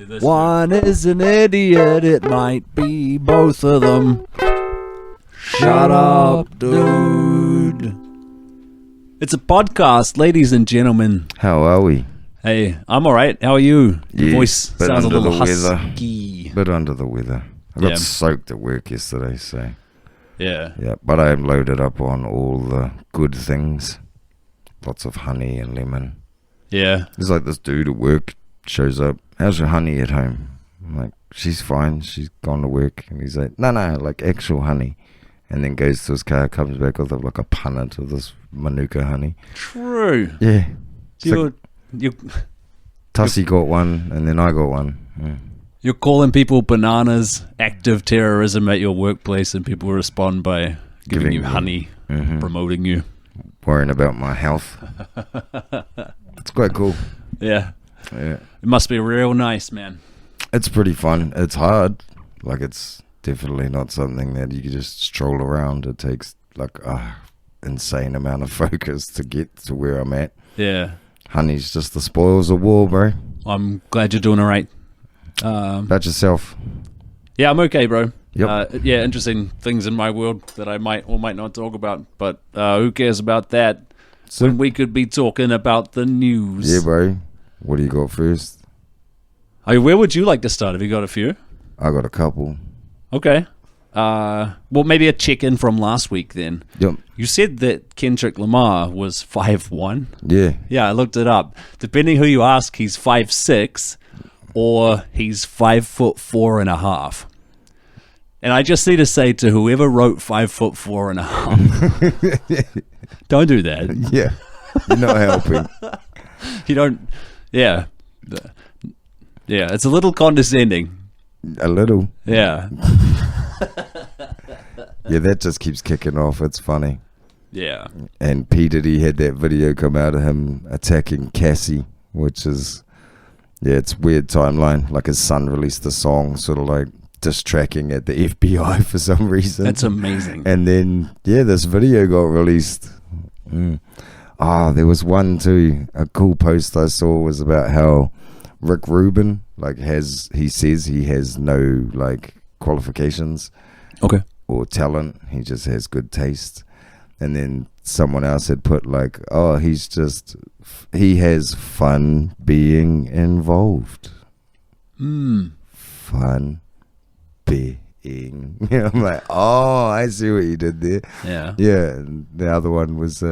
One is an idiot, it might be both of them. Shut up, dude. It's a podcast, ladies and gentlemen. How are we? Hey, I'm alright. How are you? Your voice bit sounds a under little the weather. husky. Bit under the weather. I got soaked at work yesterday, so Yeah. but I am loaded up on all the good things. Lots of honey and lemon. Yeah. There's like this dude at work shows up. How's your honey at home? I'm like, she's fine. She's gone to work. And he's like, no, like actual honey. And then goes to his car, comes back with like a punnet of this Manuka honey. True. Yeah. You're Tussie got one, and then I got one. Yeah. You're calling people bananas, active terrorism at your workplace, and people respond by giving you honey, promoting you. Worrying about my health. It's quite cool. Yeah. Yeah. It must be real nice, man. It's pretty fun. It's hard. Like, it's definitely not something that you can just stroll around. It takes like a insane amount of focus to get to where I'm at. Yeah. Honey's just the spoils of war, bro. I'm glad you're doing all right. About yourself? Yeah, I'm okay, bro. Yep. Interesting things in my world that I might or might not talk about, but who cares about that when we could be talking about the news? Yeah, bro. What do you got first? Where would you like to start? Have you got a few? I got a couple. Okay. Well, maybe a check-in from last week then. Yep. You said that Kendrick Lamar was 5'1". Yeah. Yeah, I looked it up. Depending who you ask, he's 5'6", or he's 5'4.5". And I just need to say to whoever wrote 5'4.5", don't do that. Yeah. You're not helping. You don't. Yeah. Yeah, it's a little condescending. A little. Yeah. Yeah, that just keeps kicking off. It's funny. Yeah. And P. Diddy had that video come out of him attacking Cassie, which is, it's weird timeline. Like his son released a song sort of like diss tracking at the FBI for some reason. That's amazing. And then, this video got released. There was one too. A cool post I saw was about how Rick Rubin, he says he has no, qualifications. Okay. Or talent. He just has good taste. And then someone else had put he has fun being involved. Fun being. I'm like, I see what you did there. Yeah. Yeah. And the other one was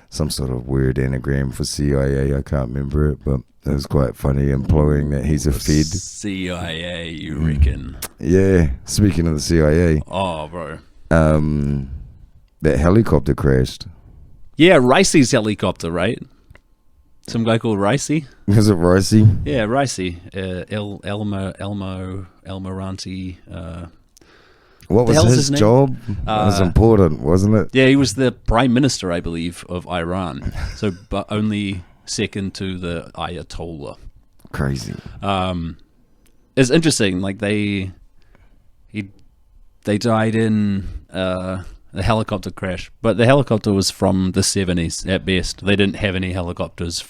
some sort of weird anagram for CIA. I can't remember it, but it was quite funny, implying that he's a Fed. CIA, you reckon? Yeah. Speaking of the CIA. Oh, bro. That helicopter crashed. Yeah, Ricey's helicopter, right? Some guy called Ricey? Is it Ricey? Yeah, Ricey. Elmoranti. What was his job? It was important, wasn't it? Yeah, he was the prime minister, I believe, of Iran. So, but only second to the Ayatollah. Crazy. It's interesting. They died in a helicopter crash, but the helicopter was from the 70s at best. They didn't have any helicopters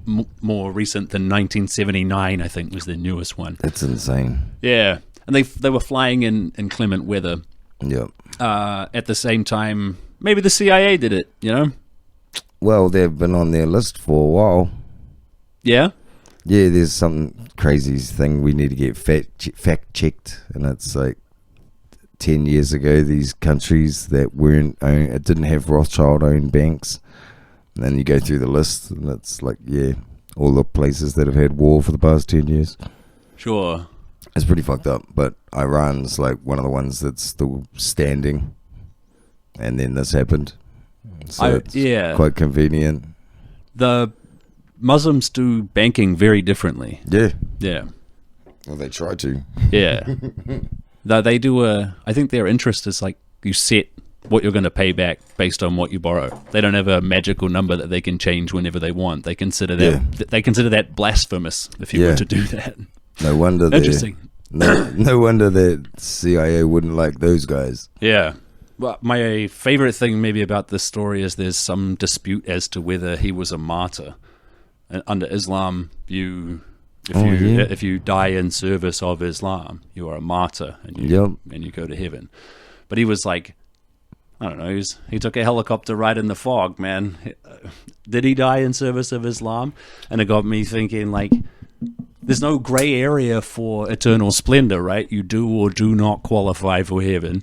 more recent than 1979. I think was the newest one. That's insane. Yeah, and they were flying in inclement weather. Yep. At the same time, maybe the CIA did it. You know. Well, they've been on their list for a while. Yeah? Yeah, there's some crazy thing we need to get fact checked, and it's like 10 years ago, these countries that didn't have Rothschild-owned banks, and then you go through the list, and it's like, all the places that have had war for the past 10 years. Sure. It's pretty fucked up, but Iran's like one of the ones that's still standing, and then this happened. So it's quite convenient. The Muslims do banking very differently. Yeah. Yeah. Well, they try to. Yeah. They do I think their interest is you set what you're going to pay back based on what you borrow. They don't have a magical number that they can change whenever they want. They consider that blasphemous if you were to do that. No wonder. Interesting. No wonder that CIA wouldn't like those guys. Yeah. Well, my favorite thing maybe about this story is there's some dispute as to whether he was a martyr. And under Islam, you If you die in service of Islam, you are a martyr and you go to heaven. But he was like, I don't know, he took a helicopter ride in the fog, man. Did he die in service of Islam? And it got me thinking, like, there's no gray area for eternal splendor, right? You do or do not qualify for heaven.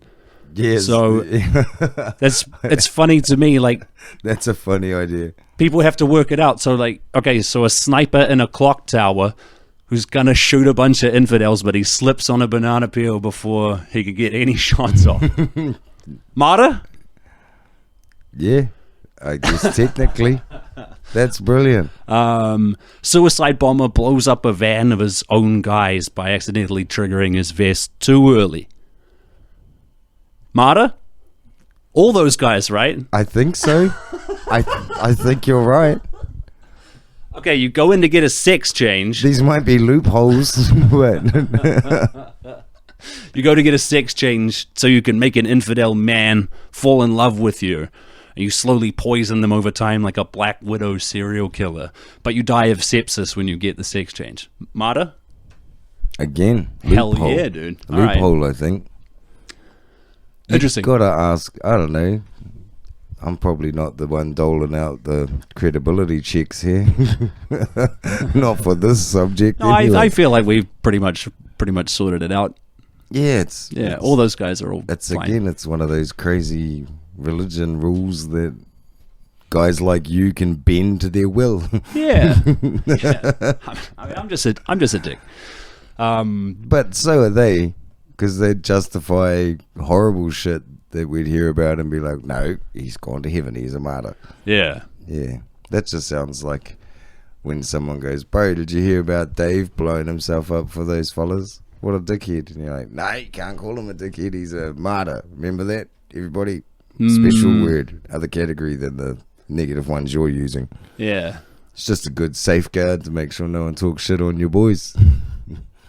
Yes. So it's funny to me, like, that's a funny idea. People have to work it out. So, like, okay, so a sniper in a clock tower who's gonna shoot a bunch of infidels, but he slips on a banana peel before he could get any shots off. Martyr? Yeah, I guess technically. That's brilliant. Suicide bomber blows up a van of his own guys by accidentally triggering his vest too early. Martyr? All those guys, right? I think so. I think you're right. Okay, you go in to get a sex change. These might be loopholes, but... You go to get a sex change so you can make an infidel man fall in love with you. And you slowly poison them over time like a Black Widow serial killer. But you die of sepsis when you get the sex change. Martyr? Again, hell loophole. Yeah, dude. Loophole, right. I think. Interesting. You've got to ask, I don't know. I'm probably not the one doling out the credibility checks here. Not for this subject. No, anyway. I feel like we've pretty much sorted it out. Yeah, it's all those guys are all it's fine. Again, it's one of those crazy religion rules that guys like you can bend to their will. Yeah. I mean, I'm just a dick. But so are they, because they justify horrible shit that we'd hear about and be like, no, he's gone to heaven, he's a martyr. Yeah. Yeah, that just sounds like when someone goes, bro, did you hear about Dave blowing himself up for those fellas? What a dickhead. And you're like, no, you can't call him a dickhead, he's a martyr. Remember that? Everybody, special word, other category than the negative ones you're using. Yeah. It's just a good safeguard to make sure no one talks shit on your boys.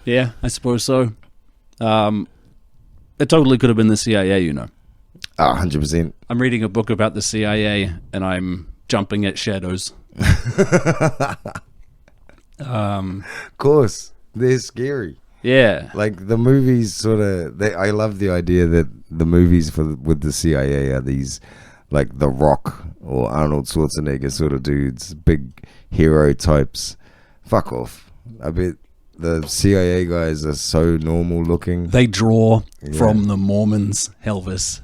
Yeah, I suppose so. It totally could have been the CIA, you know. 100%. I'm reading a book about the CIA and I'm jumping at shadows. Of course, they're scary. Yeah. Like the movies sort of, I love the idea that the movies with the CIA are these, like The Rock or Arnold Schwarzenegger sort of dudes, big hero types. Fuck off. I bet the CIA guys are so normal looking. They draw from the Mormons, Elvis.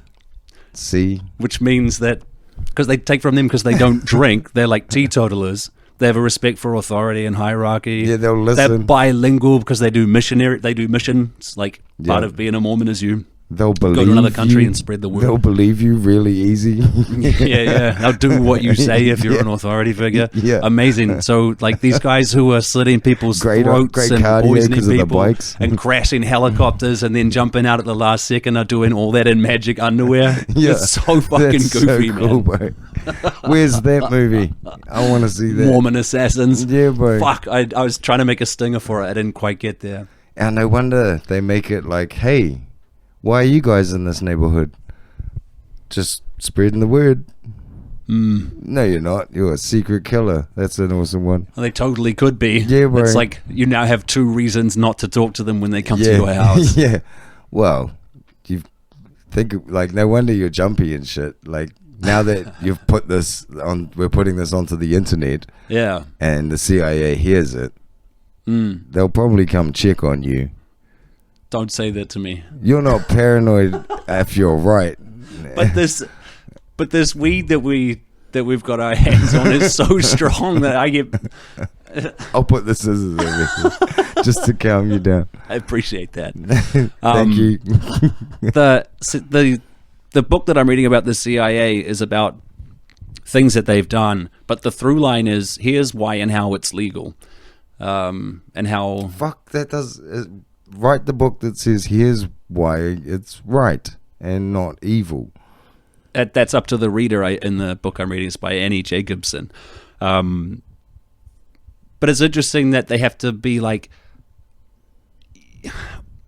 See? Which means that, because they take from them because they don't drink, they're like teetotalers. They have a respect for authority and hierarchy. Yeah, they'll listen. They're bilingual because they do missions. Like part of being a Mormon is you they'll believe go to another country and spread the word. They'll believe you really easy. Yeah. They'll do what you say if you're an authority figure. Yeah. Amazing. So, like, these guys who are slitting people's throats and poisoning people and crashing helicopters and then jumping out at the last second are doing all that in magic underwear. Yeah. It's so fucking goofy, so cool, man. Bro. Where's that movie? I want to see that. Mormon Assassins. Yeah, bro. Fuck, I was trying to make a stinger for it. I didn't quite get there. And no wonder they make it like, hey, why are you guys in this neighborhood? Just spreading the word. No, you're not. You're a secret killer. That's an awesome one. Well, they totally could be. Yeah, bro. It's like you now have 2 reasons not to talk to them when they come to your house. Yeah. Well, you think, like, no wonder you're jumpy and shit. Like, now that you've put this on, we're putting this onto the internet. Yeah. And the CIA hears it. They'll probably come check on you. Don't say that to me. You're not paranoid if you're right. But this weed that we've got our hands on is so strong that I get. I'll put the scissors over just to calm you down. I appreciate that. Thank you. The book that I'm reading about the CIA is about things that they've done, but the through line is here's why and how it's legal, and how. Fuck, that does. Write the book that says here's why it's right and not evil. That's up to the reader. In the book I'm reading, it's by Annie Jacobson. But it's interesting that they have to be like,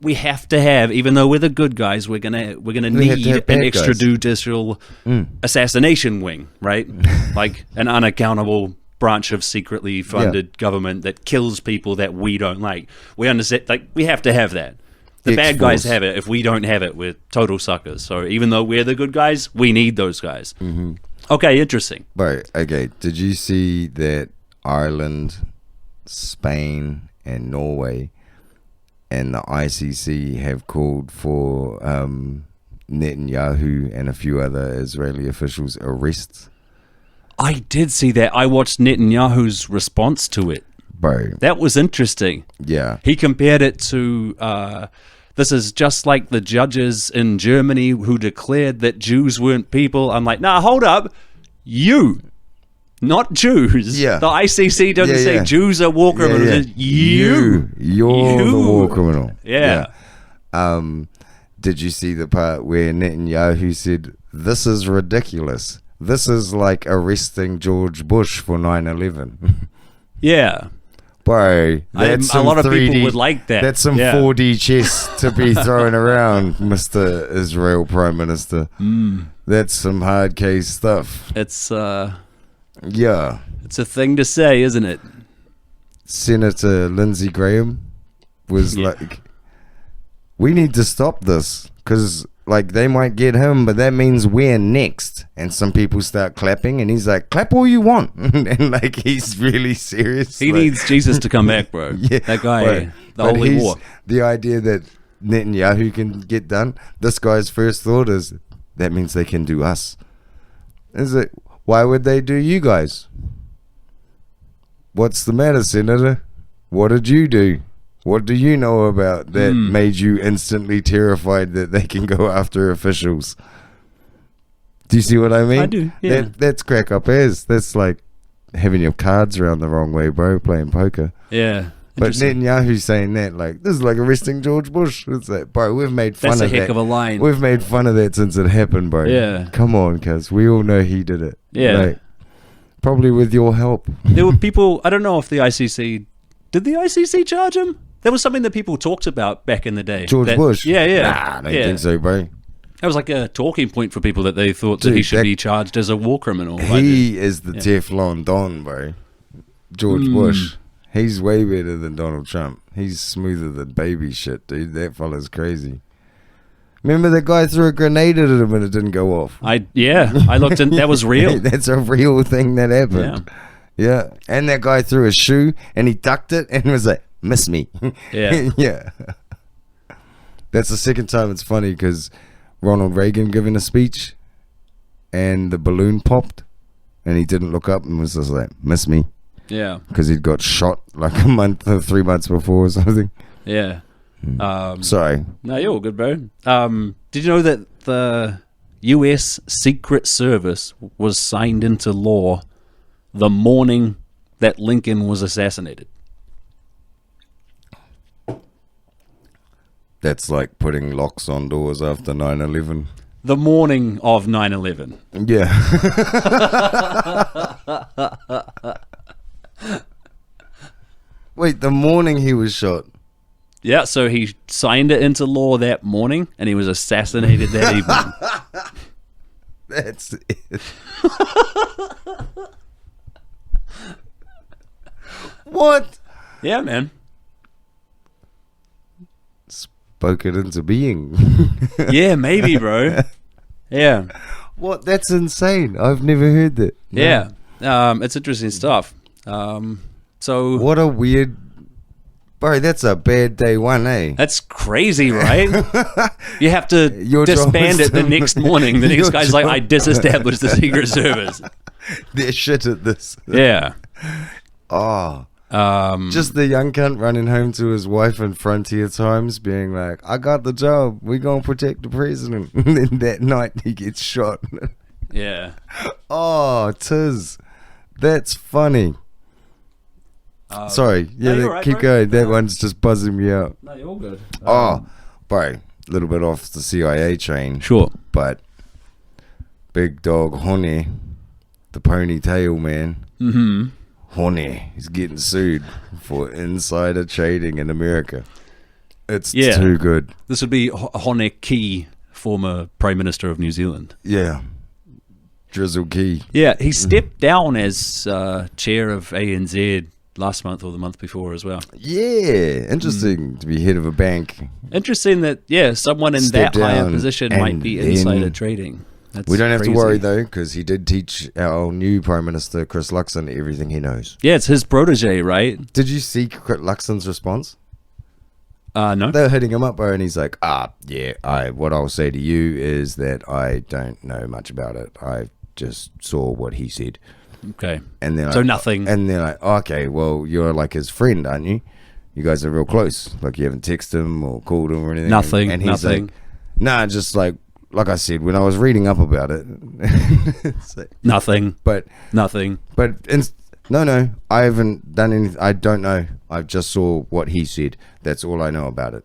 we have to have, even though we're the good guys, we're gonna need an extrajudicial assassination wing, right? Like an unaccountable branch of secretly funded government that kills people that we don't like. We understand, like, we have to have that. The bad guys have it. If we don't have it, we're total suckers. So even though we're the good guys, we need those guys. Mm-hmm. Okay, interesting. But, okay, did you see that Ireland, Spain, and Norway and the ICC have called for Netanyahu and a few other Israeli officials' arrests? I did see that. I watched Netanyahu's response to it. Bro. That was interesting. Yeah. He compared it to, this is just like the judges in Germany who declared that Jews weren't people. I'm like, nah, hold up. You, not Jews. Yeah. The ICC doesn't say Jews are war criminals. You're the war criminal. Yeah. Did you see the part where Netanyahu said, this is ridiculous? This is like arresting George Bush for 9/11. Yeah. Bro, that's a lot of 3D, people would like that. That's some 4D chess to be thrown around, Mr. Israel Prime Minister. That's some hard case stuff. It's it's a thing to say, isn't it? Senator Lindsey Graham was like, we need to stop this because, like, they might get him, but that means we're next. And some people start clapping, and he's like, clap all you want. And, like, he's really serious. He needs Jesus to come back, bro. That guy, the holy war. The idea that Netanyahu can get done, this guy's first thought is, that means they can do us. Is it? Why would they do you guys? What's the matter, Senator? What did you do? What do you know about that made you instantly terrified that they can go after officials? Do you see what I mean? I do, yeah. That's crack up as. That's like having your cards around the wrong way, bro, playing poker. Yeah. But Netanyahu's saying that, like, this is like arresting George Bush. It's like, bro, we've made fun of that. That's a heck of a line. We've made fun of that since it happened, bro. Yeah. Come on, cuz we all know he did it. Yeah. Like, probably with your help. There were people, I don't know if the ICC, did the ICC charge him? That was something that people talked about back in the day. George Bush? Yeah. Nah, I don't think so, bro. That was like a talking point for people that they thought that he should be charged as a war criminal. He is the Teflon Don, bro. George Bush. He's way better than Donald Trump. He's smoother than baby shit, dude. That fella's crazy. Remember that guy threw a grenade at him and it didn't go off? I looked in. That was real. That's a real thing that happened. Yeah. And that guy threw a shoe and he ducked it and was like, miss me. Yeah. Yeah. That's the second time it's funny because Ronald Reagan giving a speech and the balloon popped and he didn't look up and was just like, miss me. Yeah. Because he'd got shot like a month or 3 months before or something. Yeah. Sorry. No, you're all good, bro. Did you know that the U.S. Secret Service was signed into law the morning that Lincoln was assassinated? That's like putting locks on doors after 9/11. The morning of 9/11. Yeah. Wait, the morning he was shot. Yeah, so he signed it into law that morning, and he was assassinated that evening. That's it. What? Yeah, man. Spoke it into being. Yeah, maybe, bro. Yeah. What? That's insane. I've never heard that. No. Yeah. It's interesting stuff. So what a weird... Bro, that's a bad day one, eh? That's crazy, right? You have to disband it the next morning. The next guy's like, I disestablished the Secret Service. They're shit at this. Yeah. Oh. Just the young cunt running home to his wife in Frontier Times being like, I got the job. We gonna protect the president. And then that night he gets shot. Yeah. Oh, tis. That's funny. Sorry. Yeah, no, right, keep going. That one's just buzzing me out. No, you're all good. Bro, a little bit off the CIA train. Sure. But big dog Honey, the ponytail man. Mm-hmm. Honey, he's getting sued for insider trading in America. It's too good. This would be Hone Key, former Prime Minister of New Zealand. Yeah. Drizzle Key. Yeah, he stepped down as chair of ANZ last month or the month before as well. Yeah, interesting to be head of a bank. Interesting that, someone in Step that higher down position and might be insider trading. That's we don't have crazy. to worry, though, because he did teach our new Prime Minister, Chris Luxon, everything he knows. Yeah, it's his protege, right? Did you see Luxon's response? No. They were hitting him up, bro, and he's like, what I'll say to you is that I don't know much about it. I just saw what he said. Okay. And they're so like, nothing. And they're like, okay, well, you're like his friend, aren't you? You guys are real close. Like, you haven't texted him or called him or anything. Nothing. And he's nothing. like, nah, just like I said, when I was reading up about it. It's like, nothing. But nothing. But no, I haven't done anything. I don't know. I just saw what he said. That's all I know about it.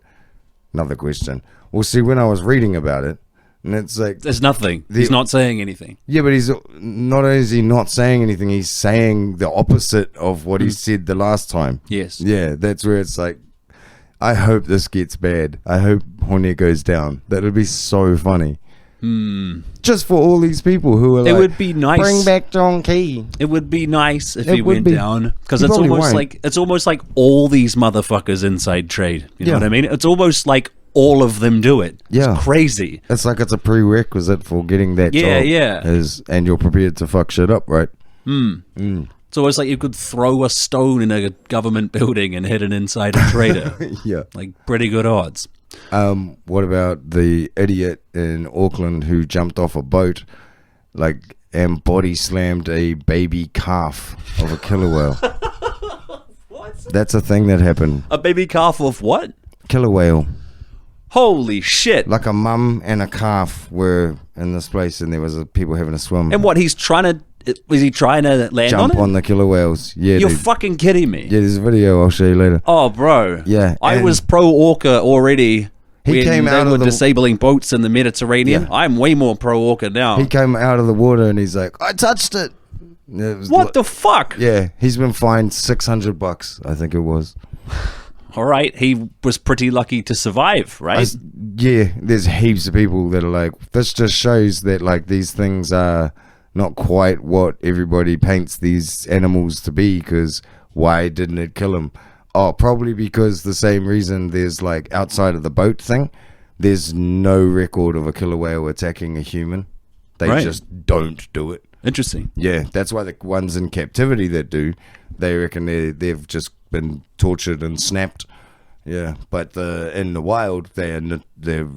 Another question. Well, see, when I was reading about it, and it's like... There's nothing. He's not saying anything. Yeah, but he's not only is he not saying anything, he's saying the opposite of what he said the last time. Yes. Yeah, that's where it's like, I hope this gets bad. I hope Hone goes down. That would be so funny. Just for all these people who are like, it would be nice. Bring back John Key. It would be nice if he went down, because He it's almost like all these motherfuckers inside trade. You know what I mean? It's almost like all of them do it. Yeah. It's crazy. It's like it's a prerequisite for getting that job. Yeah. And you're prepared to fuck shit up, right? It's almost like you could throw a stone in a government building and hit an insider trader. Yeah. Like, pretty good odds. What about the idiot in Auckland who jumped off a boat, and body slammed a baby calf of a killer whale? What? That's a thing that happened. A baby calf of what? Killer whale. Holy shit. Like a mum and a calf were in this place, and there was people having a swim. And what, was he trying to land Jump on it? on the killer whales. Yeah, You're fucking kidding me. Yeah, there's a video I'll show you later. Oh, bro. Yeah. I was pro-orca already He came out of the disabling boats in the Mediterranean. Yeah. I'm way more pro-orca now. He came out of the water and he's like, I touched it. What the fuck? Yeah, he's been fined $600, I think it was. All right, he was pretty lucky to survive, right? Yeah, there's heaps of people that are like, this just shows that like these things are not quite what everybody paints these animals to be, because why didn't it kill him? Oh, probably because the same reason there's like outside of the boat thing, there's no record of a killer whale attacking a human. They just don't do it. Interesting. Yeah, that's why the ones in captivity that do, they reckon they've just been tortured and snapped. Yeah, but in the wild, they're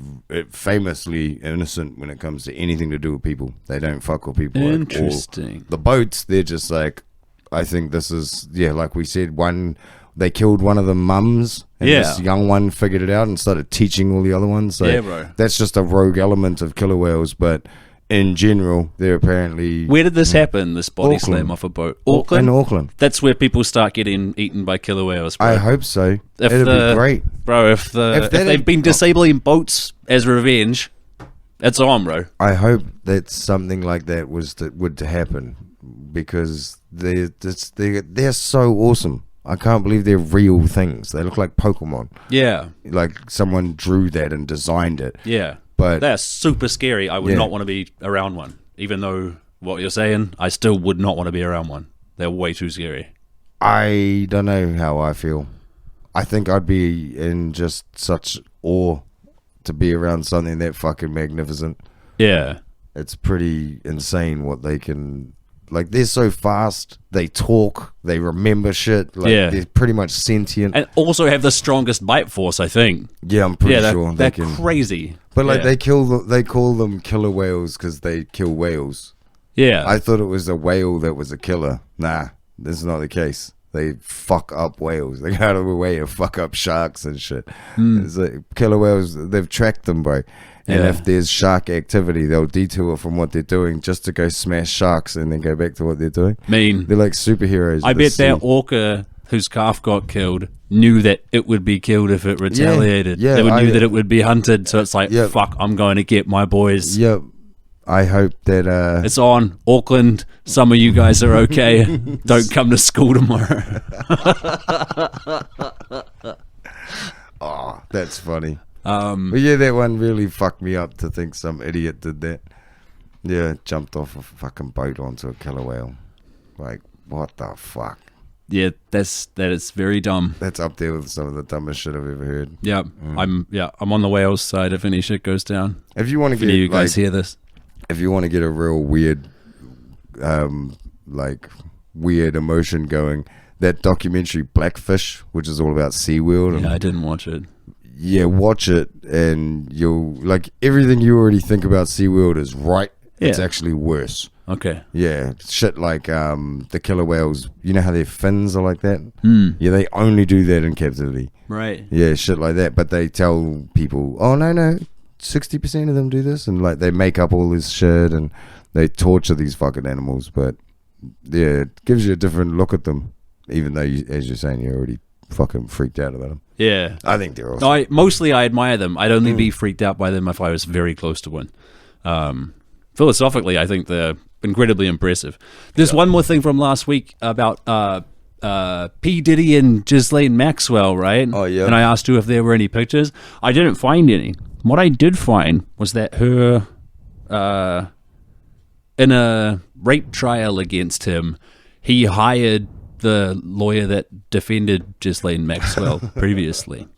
famously innocent when it comes to anything to do with people. They don't fuck with people. Interesting. The boats, they're just like, I think this is, like we said, they killed one of the mums, and this young one figured it out and started teaching all the other ones. So bro. That's just a rogue element of killer whales, but in general, they're apparently... Where did this happen, this body slam off a boat? Auckland? In Auckland. That's where people start getting eaten by killer whales, bro. I hope so. It'd be great. Bro, if they've been disabling boats as revenge, it's on, bro. I hope that something like that would to happen, because they're so awesome. I can't believe they're real things. They look like Pokemon. Yeah. Like someone drew that and designed it. Yeah. But they're super scary. I would not want to be around one. Even though what you're saying, I still would not want to be around one. They're way too scary. I don't know how I feel. I think I'd be in just such awe to be around something that fucking magnificent. Yeah. It's pretty insane what they can... Like, they're so fast, they talk, they remember shit. Like, they're pretty much sentient. And also have the strongest bite force, I think. Yeah, I'm pretty sure. They're crazy. But, like, they call them killer whales because they kill whales. Yeah. I thought it was a whale that was a killer. Nah, this is not the case. They fuck up whales. They go out of their way to fuck up sharks and shit. It's like killer whales, they've tracked them, bro. And if there's shark activity, they'll detour from what they're doing just to go smash sharks and then go back to what they're doing. They're like superheroes. I bet that orca whose calf got killed knew that it would be killed if it retaliated. Yeah, they knew that it would be hunted. So it's like, fuck, I'm going to get my boys. Yep. I hope that... it's on. Auckland, some of you guys are okay. Don't come to school tomorrow. Oh, that's funny. But yeah, that one really fucked me up to think some idiot did that. Yeah, jumped off a fucking boat onto a killer whale. Like, what the fuck? Yeah, that is very dumb. That's up there with some of the dumbest shit I've ever heard. Yeah, I'm on the whale's side if any shit goes down. If you want to get, you guys hear this, if you want to get a real weird, weird emotion going, that documentary Blackfish, which is all about SeaWorld. Yeah, I didn't watch it. Yeah, watch it, and you'll like everything you already think about SeaWorld is right. Yeah. It's actually worse. Okay. Yeah, shit like the killer whales. You know how their fins are like that? Yeah, they only do that in captivity. Right. Yeah, shit like that. But they tell people, oh, no, 60% of them do this. And like they make up all this shit and they torture these fucking animals. But yeah, it gives you a different look at them. Even though, as you're saying, you're already fucking freaked out about them. Yeah. I think they're awesome. Mostly I admire them. I'd only be freaked out by them if I was very close to one. Philosophically, I think they're incredibly impressive. There's one more thing from last week about P. Diddy and Ghislaine Maxwell, right? Oh, yeah. And I asked you if there were any pictures. I didn't find any. What I did find was that her, in a rape trial against him, he hired the lawyer that defended Ghislaine Maxwell previously.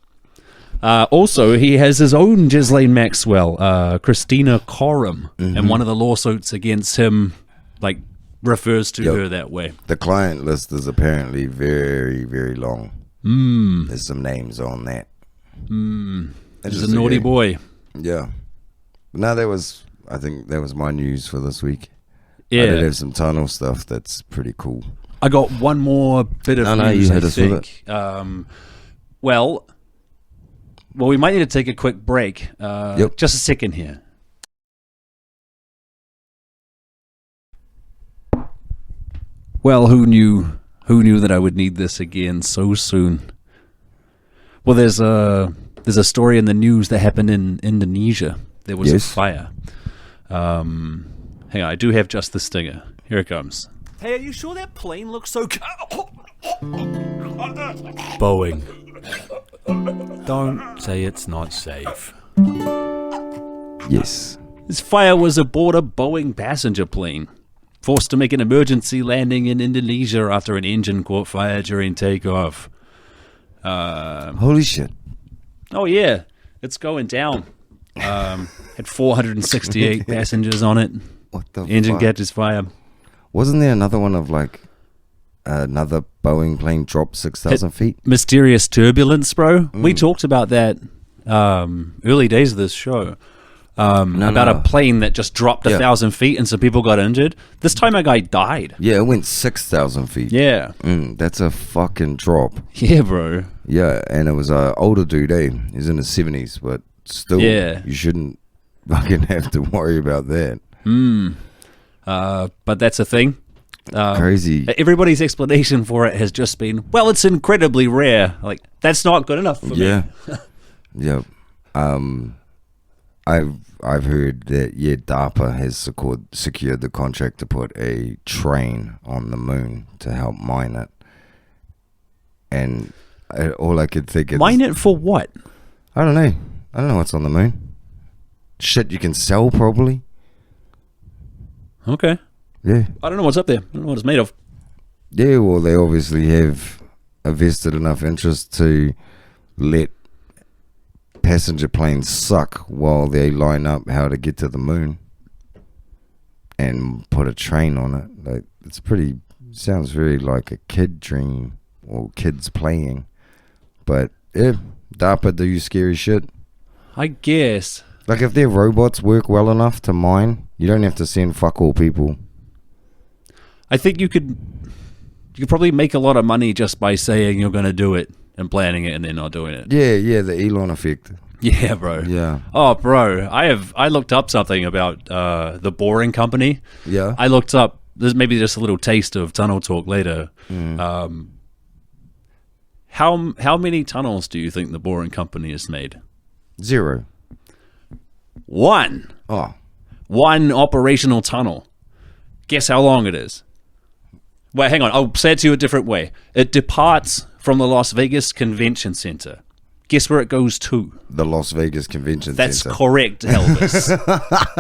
Also, he has his own Ghislaine Maxwell, Christina Coram, and one of the lawsuits against him, like, refers to her that way. The client list is apparently very, very long. There's some names on that. He's a naughty boy. Yeah. No, I think that was my news for this week. Yeah. I did have some tunnel stuff that's pretty cool. I got one more bit of news, I think. Well, we might need to take a quick break. Just a second here. Well, who knew that I would need this again so soon? Well, there's a story in the news that happened in Indonesia. There was a fire. Hang on, I do have just the stinger. Here it comes. Hey, are you sure that plane looks so... Boeing. Don't say it's not safe. Yes. This fire was aboard a Boeing passenger plane, forced to make an emergency landing in Indonesia after an engine caught fire during takeoff. Holy shit. Oh, yeah. It's going down. Had 468 passengers on it. What the engine fuck? catches fire. Wasn't there another one of like another Boeing plane dropped 6,000 feet? Mysterious turbulence, bro. We talked about that early days of this show. About a plane that just dropped 1,000 feet and some people got injured. This time a guy died. Yeah, it went 6,000 feet. Yeah. That's a fucking drop. Yeah, bro. Yeah, and it was an older dude, He's in his 70s, but still, you shouldn't fucking have to worry about that. But that's a thing. Crazy. Everybody's explanation for it has just been, well, it's incredibly rare. Like, that's not good enough for me. Yeah. I've heard that DARPA has secured the contract to put a train on the moon to help mine it. And all I could think is, mine it for what? I don't know. I don't know what's on the moon. Shit you can sell, probably. Okay. Yeah. I don't know what's up there. I don't know what it's made of. Yeah, well, they obviously have a vested enough interest to let passenger planes suck while they line up how to get to the moon and put a train on it. Like, it's pretty, sounds very like a kid dream or kids playing. But yeah, DARPA do scary shit. I guess. Like, if their robots work well enough to mine, you don't have to send fuck all people. I think you could probably make a lot of money just by saying you're going to do it and planning it and then not doing it. Yeah, the Elon effect. Yeah, bro. Yeah. Oh, bro, I looked up something about the Boring Company. Yeah. I looked up, there's maybe just a little taste of tunnel talk later. How many tunnels do you think the Boring Company has made? 0. 1. Oh. 1 operational tunnel. Guess how long it is? Wait, hang on. I'll say it to you a different way. It departs from the Las Vegas Convention Center. Guess where it goes to? The Las Vegas Convention That's Center. correct, Elvis.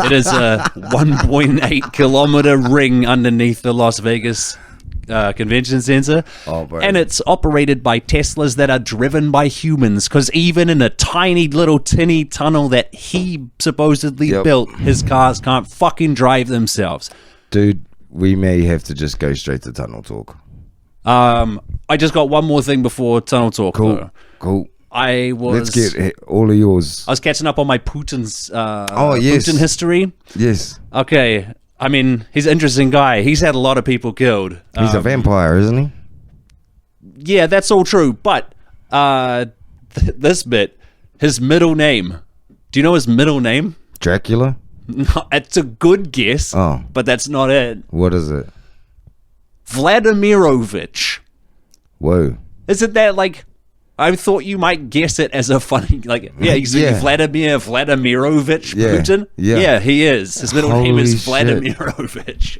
It is a 1.8 kilometer ring underneath the Las Vegas Convention Center. Oh, bro. And it's operated by Teslas that are driven by humans, because even in a tiny little tinny tunnel that he supposedly built, his cars can't fucking drive themselves. Dude, we may have to just go straight to tunnel talk. I just got one more thing before tunnel talk. Cool. Let's get all of yours. I was catching up on my Putin's yes. Putin history. Yes. Okay. I mean, he's an interesting guy. He's had a lot of people killed. He's a vampire, isn't he? Yeah, that's all true. But this bit, his middle name. Do you know his middle name? Dracula? No, it's a good guess, but that's not it. What is it? Vladimirovich. Whoa. Isn't that like... I thought you might guess it as a funny, like, he's Vladimir Vladimirovich Putin. Yeah, he is. His middle name is Vladimirovich.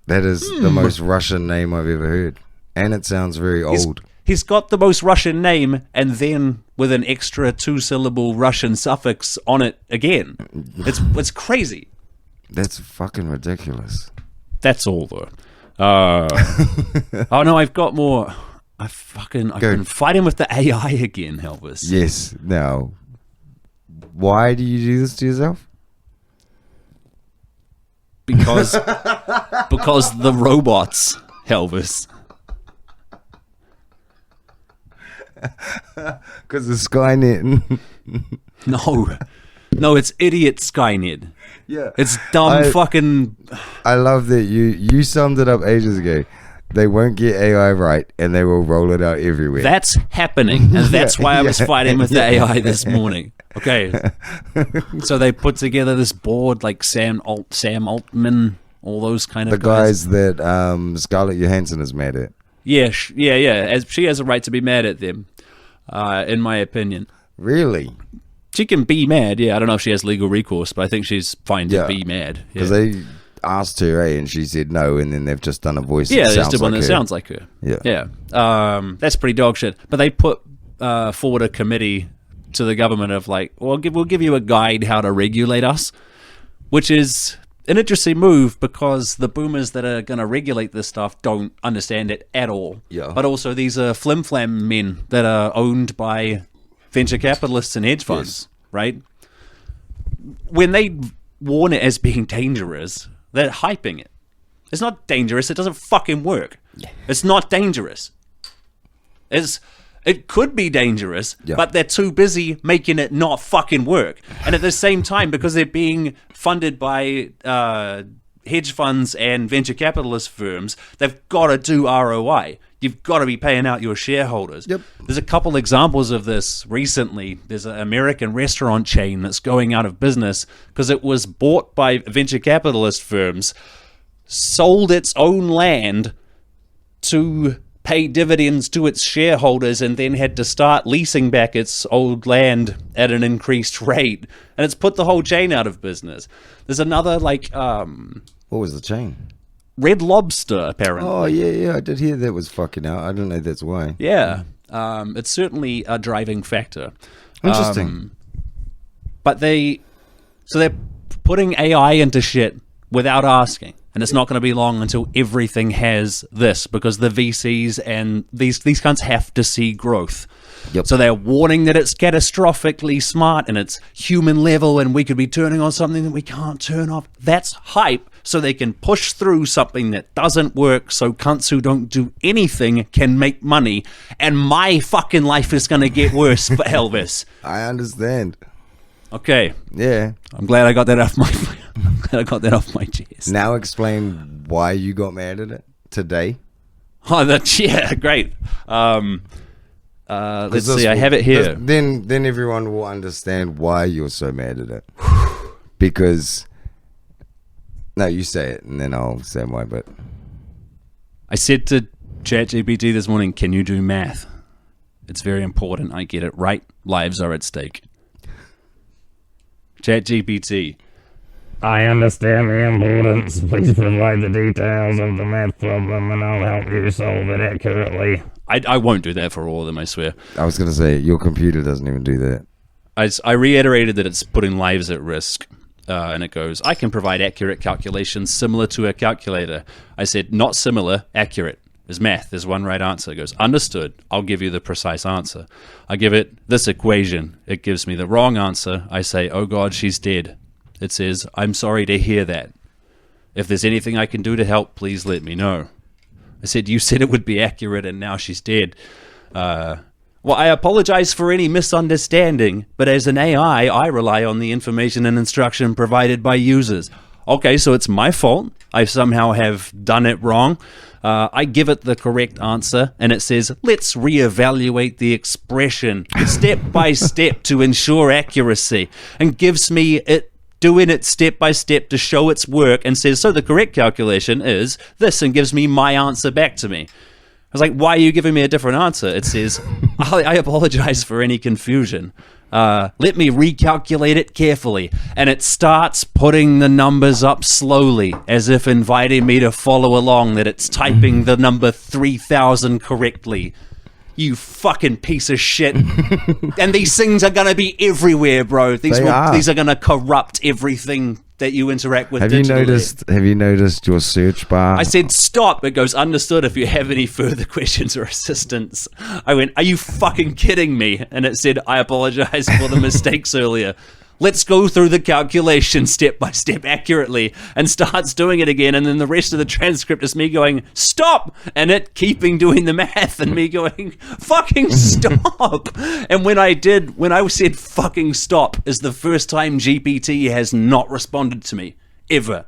That is the most Russian name I've ever heard. And it sounds very old. He's got the most Russian name, and then with an extra 2-syllable Russian suffix on it again. It's crazy. That's fucking ridiculous. That's all, though. Oh, no, I've got more... I've been fighting with the AI again, Elvis. Yes. Now, why do you do this to yourself? Because the robots, Elvis. Because of Skynet. No, it's idiot Skynet. Yeah. It's dumb fucking... I love that you summed it up ages ago. They won't get AI right, and they will roll it out everywhere. That's happening, and that's why I was fighting with the AI this morning. Okay, so they put together this board like Sam Altman, all those kind of guys that Scarlett Johansson is mad at. Yeah. She has a right to be mad at them, in my opinion. Really? She can be mad. Yeah, I don't know if she has legal recourse, but I think she's fine to be mad. Because they asked her, and she said no, and then they've just done a voice that they sounds just did one that sounds like her. Yeah. That's pretty dog shit. But they put forward a committee to the government of like, well, we'll give you a guide how to regulate us, which is an interesting move because the boomers that are going to regulate this stuff don't understand it at all. Yeah. But also these are flim-flam men that are owned by venture capitalists and hedge funds, right? When they warn it as being dangerous, they're hyping it. It's not dangerous. It doesn't fucking work. It's not dangerous. It could be dangerous, but they're too busy making it not fucking work. And at the same time, because they're being funded by hedge funds and venture capitalist firms, they've got to do ROI. You've got to be paying out your shareholders. Yep. There's a couple examples of this recently. There's an American restaurant chain that's going out of business because it was bought by venture capitalist firms, sold its own land to pay dividends to its shareholders, and then had to start leasing back its old land at an increased rate. And it's put the whole chain out of business. There's another, like... what was the chain? Red Lobster, apparently. Oh, yeah, I did hear that was fucking out. I don't know that's why. Yeah, it's certainly a driving factor. Interesting. But they're putting AI into shit without asking. And it's not going to be long until everything has this, because the VCs and these cunts have to see growth. Yep. So they're warning that it's catastrophically smart and it's human level and we could be turning on something that we can't turn off. That's hype, so they can push through something that doesn't work, so cunts who don't do anything can make money. And my fucking life is going to get worse for Elvis. I understand. Okay. Yeah. I'm glad I got that off my chest. Now explain why you got mad at it today. Oh, great. Let's see. I have it here. Then everyone will understand why you're so mad at it. Because no, you say it, and then I'll say why. But I said to ChatGPT this morning, "Can you do math? It's very important. I get it right. Lives are at stake." ChatGPT. I understand the importance. Please provide the details of the math problem and I'll help you solve it accurately. I won't do that for all of them, I swear. I was going to say, your computer doesn't even do that. I reiterated that it's putting lives at risk. And it goes, I can provide accurate calculations similar to a calculator. I said, not similar, accurate. There's math. There's one right answer. It goes, understood. I'll give you the precise answer. I give it this equation. It gives me the wrong answer. I say, oh God, she's dead. It says, I'm sorry to hear that. If there's anything I can do to help, please let me know. I said, you said it would be accurate and now she's dead. Well, I apologize for any misunderstanding, but as an AI, I rely on the information and instruction provided by users. Okay, so it's my fault. I somehow have done it wrong. I give it the correct answer, and it says, let's reevaluate the expression step by step to ensure accuracy, and gives me it doing it step by step to show its work, and says, so the correct calculation is this, and gives me my answer back to me. I was like, why are you giving me a different answer? It says, I apologize for any confusion. Let me recalculate it carefully. And it starts putting the numbers up slowly, as if inviting me to follow along, that it's typing the number 3000 correctly. You fucking piece of shit. And these things are going to be everywhere, bro. These are going to corrupt everything that you interact with digitally. Have you noticed your search bar? I said stop. It goes, understood. If you have any further questions or assistance. I went, are you fucking kidding me? And it said, I apologize for the mistakes earlier. Let's go through the calculation step by step accurately, and starts doing it again. And then the rest of the transcript is me going, stop, and it keeping doing the math, and me going, fucking stop. And when I said fucking stop, is the first time GPT has not responded to me ever.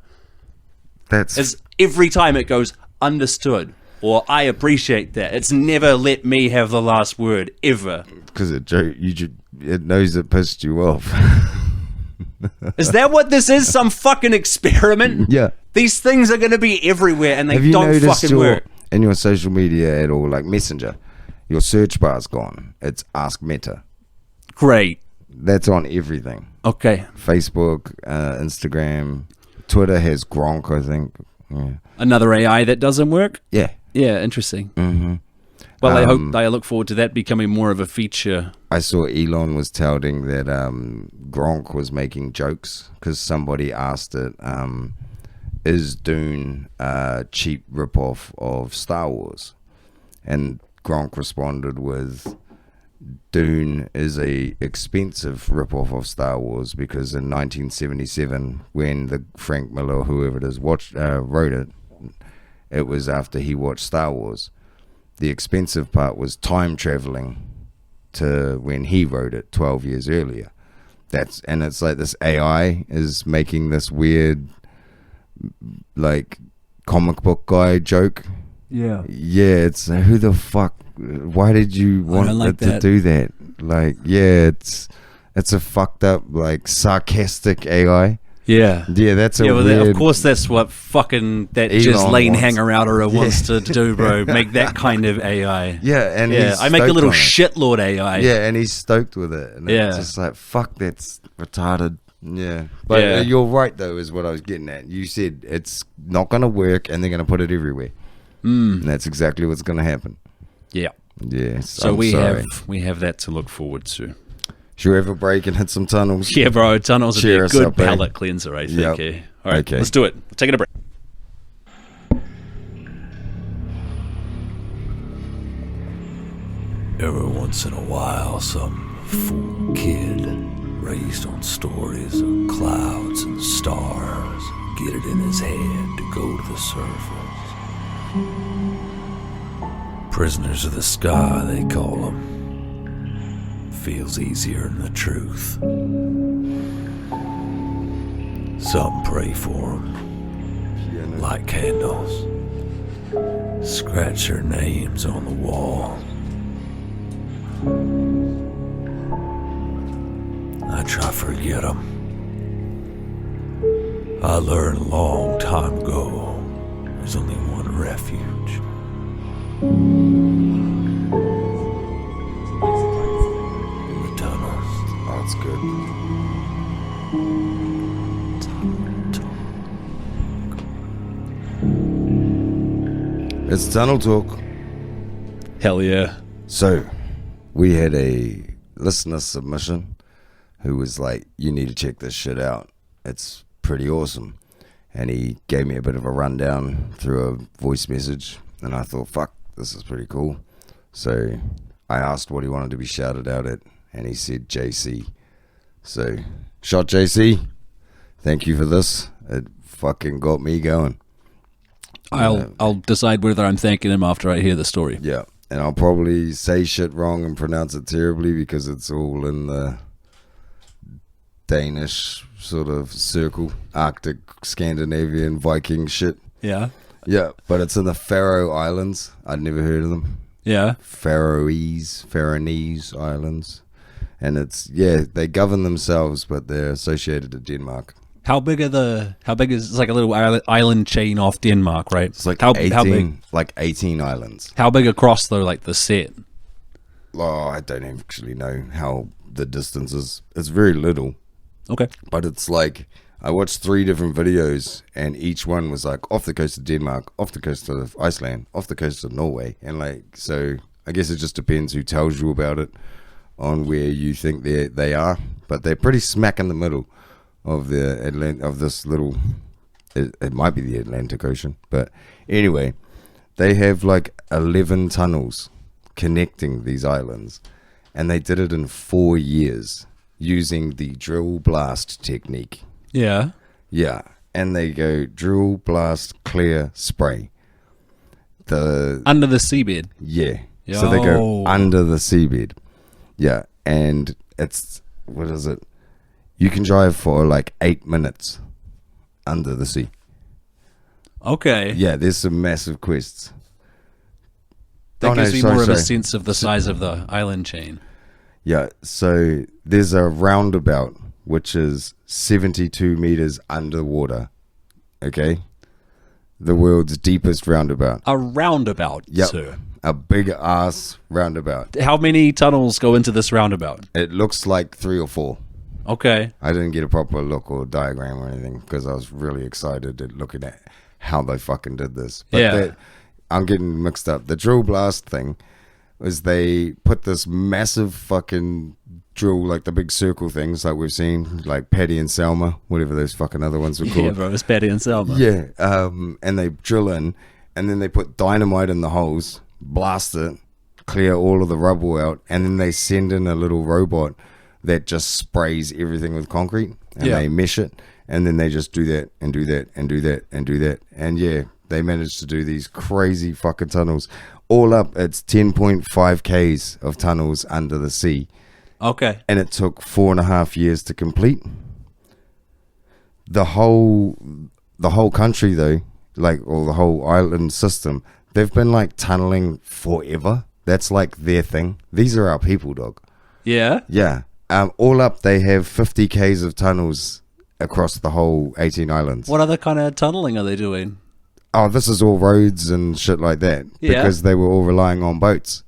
As every time it goes, understood, or I appreciate that. It's never let me have the last word ever. Because it knows it pissed you off. Is that what this is? Some fucking experiment? Yeah. These things are going to be everywhere, and they don't fucking work. In your social media at all, like Messenger, your search bar's gone. It's Ask Meta. Great. That's on everything. Okay. Facebook, Instagram, Twitter has Gronk, I think. Yeah. Another AI that doesn't work? Yeah. Yeah, interesting. Mm-hmm. Well, I look forward to that becoming more of a feature. I saw Elon was touting that Gronk was making jokes because somebody asked it, is Dune a cheap ripoff of Star Wars? And Gronk responded with, Dune is a expensive ripoff of Star Wars because in 1977, when the Frank Miller, whoever it is, wrote it, it was after he watched Star Wars. The expensive part was time traveling to when he wrote it 12 years earlier. And it's like this AI is making this weird, like, comic book guy joke. Yeah. Yeah, it's who the fuck? Why did you want it to do that? Like, yeah, it's a fucked up, like, sarcastic AI. Yeah. Yeah, that's a weird... Of course, that's what fucking that Ghislaine hanger-outer wants to do, bro. Make that kind of AI. Yeah, and I make a little shitlord AI. Yeah, and he's stoked with it. And it's just like, fuck, that's retarded. Yeah. But you're right, though, is what I was getting at. You said it's not going to work, and they're going to put it everywhere. And that's exactly what's going to happen. Yeah. Yeah. So we have that to look forward to. Should we have a break and hit some tunnels? Yeah, bro. Tunnels would be a good palate cleanser, I think. Yep. Eh? All right, let's do it. Taking a break. Every once in a while, some fool kid raised on stories of clouds and stars get it in his head to go to the surface. Prisoners of the sky, they call them. Feels easier than the truth. Some pray for them, light candles, scratch their names on the wall. I try to forget them. I learned a long time ago, there's only one refuge. That's good. It's Tunnel Talk. Hell yeah. So, we had a listener submission who was like, you need to check this shit out. It's pretty awesome. And he gave me a bit of a rundown through a voice message. And I thought, fuck, this is pretty cool. So, I asked what he wanted to be shouted out at. And he said JC. So, shot JC. Thank you for this. It fucking got me going. I'll decide whether I'm thanking him after I hear the story. Yeah. And I'll probably say shit wrong and pronounce it terribly because it's all in the Danish sort of circle, Arctic, Scandinavian, Viking shit. Yeah. Yeah, but it's in the Faroe Islands. I'd never heard of them. Yeah. Faronese Islands. And it's, yeah, they govern themselves, but they're associated to Denmark. How big is it's like a little island chain off Denmark, right? It's like how 18, how big? like 18 islands. How big across though, like the set? Oh, I don't actually know how the distance is. It's very little. Okay. But it's like, I watched 3 different videos, and each one was like off the coast of Denmark, off the coast of Iceland, off the coast of Norway. And like, so I guess it just depends who tells you about it on where you think they are. But they're pretty smack in the middle of this little, it might be the Atlantic Ocean. But anyway, they have like 11 tunnels connecting these islands. And they did it in 4 years using the drill blast technique. Yeah. Yeah. And they go drill, blast, clear, spray. Under the seabed. Yeah. Yo. So they go under the seabed. Yeah. And it's, what is it? You can drive for like 8 minutes under the sea. Okay. Yeah, there's some massive quests. That gives me more of a sense of the size of the island chain. Yeah, so there's a roundabout which is 72 meters underwater. Okay? The world's deepest roundabout. A roundabout, Yep. sir. A big ass roundabout. How many tunnels go into this roundabout? It looks like 3 or 4. Okay. I didn't get a proper look or diagram or anything because I was really excited at looking at how they fucking did this. But Yeah. I'm getting mixed up. The drill blast thing was they put this massive fucking drill, like the big circle things like we've seen, like Paddy and Selma, whatever those fucking other ones were called. Yeah, bro, it's Paddy and Selma. Yeah, and they drill in, and then they put dynamite in the holes, blast it, clear all of the rubble out, and then they send in a little robot that just sprays everything with concrete, and they mesh it, and then they just do that, and do that, and do that, and do that. And yeah, they managed to do these crazy fucking tunnels. All up, it's 10.5 Ks of tunnels under the sea. Okay. And it took 4.5 years to complete. The whole country though, like, or the whole island system, they've been like tunneling forever. That's like their thing. These are our people, dog. Yeah. Yeah. All up, they have 50 Ks of tunnels across the whole 18 islands. What other kind of tunneling are they doing? Oh, this is all roads and shit like that. Yeah. Because they were all relying on boats.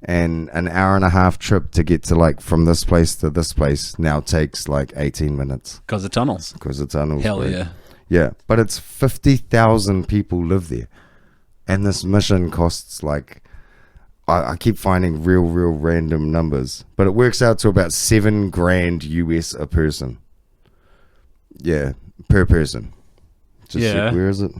And an hour-and-a-half trip to get to like from this place to this place now takes like 18 minutes. Because of tunnels. Because of tunnels. Hell bro. yeah. Yeah, but it's 50,000 people live there. And this mission costs like, I keep finding real random numbers. But it works out to about $7,000 US a person. Yeah, per person. Just Yeah. where is it?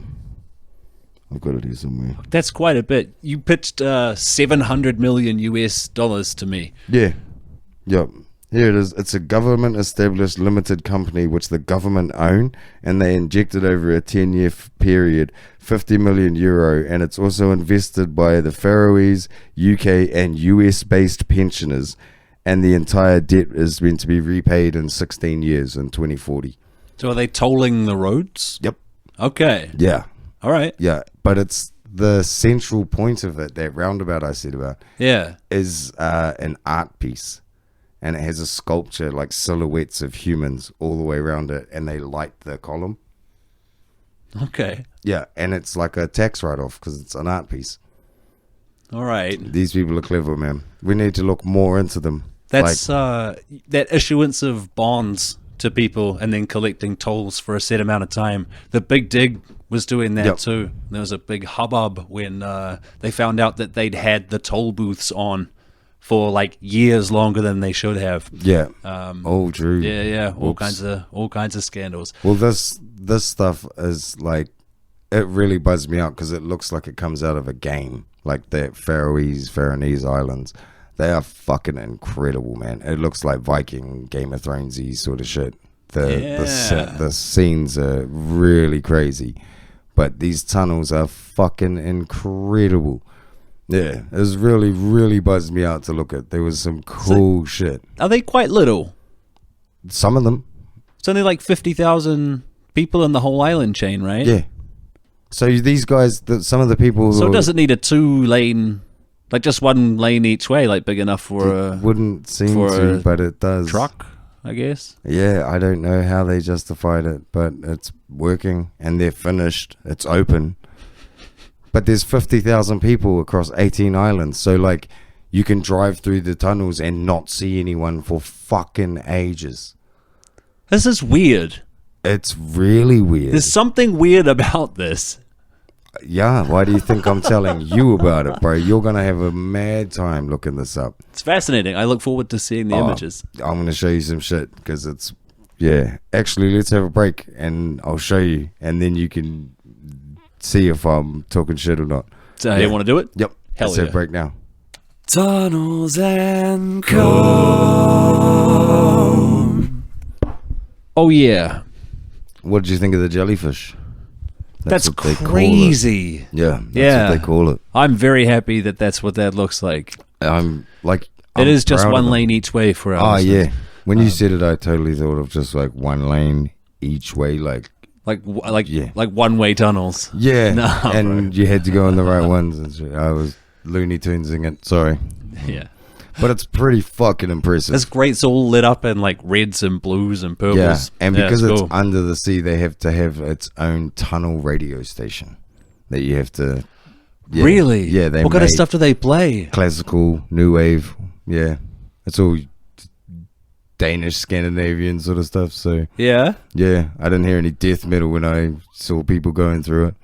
I've got it here somewhere. That's quite a bit. You pitched $700 million US to me. Yeah. Yep. Here it is. It's a government-established limited company which the government own, and they injected over a 10-year period 50 million euro, and it's also invested by the Faroese, UK, and US-based pensioners, and the entire debt is meant to be repaid in 16 years in 2040. So are they tolling the roads? Yep. Okay. Yeah. All right. Yeah. But it's the central point of it, that roundabout I said about, Yeah. is an art piece. And it has a sculpture, like silhouettes of humans all the way around it, and they light the column. Okay. Yeah, and it's like a tax write-off because it's an art piece. All right. These people are clever, man. We need to look more into them. That's that issuance of bonds to people and then collecting tolls for a set amount of time. The Big Dig was doing that Yep. too. There was a big hubbub when they found out that they'd had the toll booths on for like years longer than they should have. Yeah. Oh, true. Yeah, all Oops. kinds of scandals. Well, this stuff is like, it really buzzed me out because it looks like it comes out of a game, like the Faronese Islands. They are fucking incredible, man. It looks like Viking, Game of Thronesy sort of shit. The scenes are really crazy, but these tunnels are fucking incredible. Yeah, it was really, really buzzed me out to look at. There was some cool shit. Are they quite little? Some of them, It's only like 50,000 people in the whole island chain, right? yeah. So these guys, some of the people So who it doesn't need a 2-lane, like just one lane each way, like big enough for a wouldn't seem for to, a but it does. truck, I guess. Yeah, I don't know how they justified it, but it's working and they're finished. It's open. But there's 50,000 people across 18 islands. So, like, you can drive through the tunnels and not see anyone for fucking ages. This is weird. It's really weird. There's something weird about this. Yeah, why do you think I'm telling you about it, bro? You're going to have a mad time looking this up. It's fascinating. I look forward to seeing the images. I'm going to show you some shit because it's, yeah. Actually, let's have a break and I'll show you. And then you can see if I'm talking shit or not. So, you want to do it? Yep. Hell Let's have yeah. a break now. Tunnels and Co. Oh, yeah. What did you think of the jellyfish? That's what they call it. crazy. Yeah, that's Yeah. what they call it. I'm very happy that that's what that looks like. I'm It is just proud one of them. lane each way for Oh us. yeah. When you said it, I totally thought of just like one lane each way, like Like Yeah. one-way tunnels. yeah, No, and you had to go on the right ones. And shit. I was Looney Tunesing it. Sorry, Yeah. but it's pretty fucking impressive. That's great. It's all lit up in like reds and blues and purples. Yeah, and because it's cool. under the sea, they have to have its own tunnel radio station that you have to. Yeah, Really? Yeah, they What kind of made stuff do they play? classical, new wave. Yeah, it's all Danish, Scandinavian sort of stuff. So Yeah. yeah, I didn't hear any death metal when I saw people going through it,